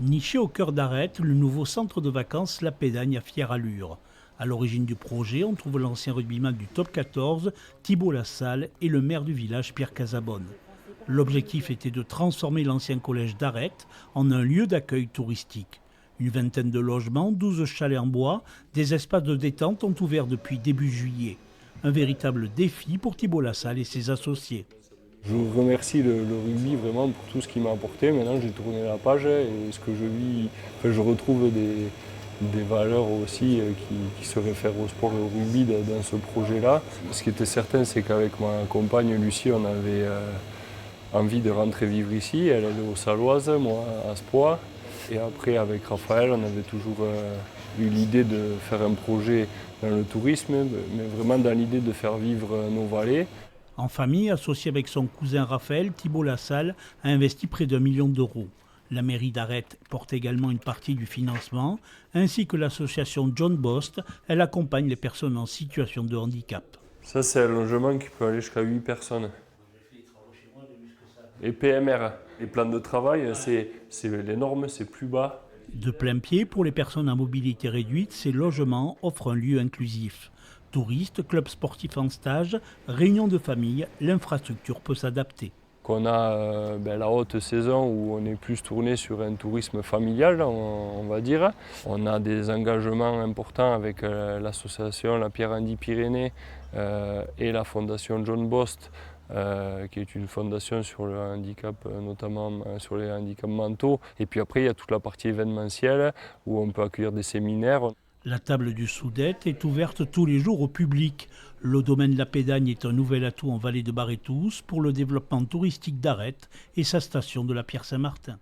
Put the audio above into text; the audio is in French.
Niché au cœur d'Arête, le nouveau centre de vacances La Pédagne à fière allure. À l'origine du projet, on trouve l'ancien rugbyman du top 14, Thibault Lassalle, et le maire du village, Pierre Casabonne. L'objectif était de transformer l'ancien collège d'Arête en un lieu d'accueil touristique. Une vingtaine de logements, 12 chalets en bois, des espaces de détente ont ouvert depuis début juillet. Un véritable défi pour Thibault Lassalle et ses associés. Je remercie le rugby vraiment pour tout ce qu'il m'a apporté. Maintenant, j'ai tourné la page et ce que je vis, je retrouve des valeurs aussi qui se réfèrent au sport et au rugby dans ce projet-là. Ce qui était certain, c'est qu'avec ma compagne Lucie, on avait envie de rentrer vivre ici. Elle est au Saloise, moi à Spoix. Et après, avec Raphaël, on avait toujours eu l'idée de faire un projet dans le tourisme, mais vraiment dans l'idée de faire vivre nos vallées. En famille, associé avec son cousin Raphaël, Thibault Lassalle a investi près d'1 million d'euros. La mairie d'Arête porte également une partie du financement, ainsi que l'association John Bost. Elle accompagne les personnes en situation de handicap. Ça, c'est un logement qui peut aller jusqu'à 8 personnes. Et PMR, les plans de travail, c'est les normes, c'est plus bas. De plein pied, pour les personnes à mobilité réduite, ces logements offrent un lieu inclusif. Touristes, clubs sportifs en stage, réunions de famille, l'infrastructure peut s'adapter. Qu'on a la haute saison où on est plus tourné sur un tourisme familial, on va dire. On a des engagements importants avec l'association La Pierre-Andy-Pyrénées et la fondation John Bost, qui est une fondation sur le handicap, notamment sur les handicaps mentaux. Et puis après, il y a toute la partie événementielle où on peut accueillir des séminaires. La table du Soudette est ouverte tous les jours au public. Le domaine La Pédagne est un nouvel atout en vallée de Barétous pour le développement touristique d'Arête et sa station de la Pierre Saint-Martin.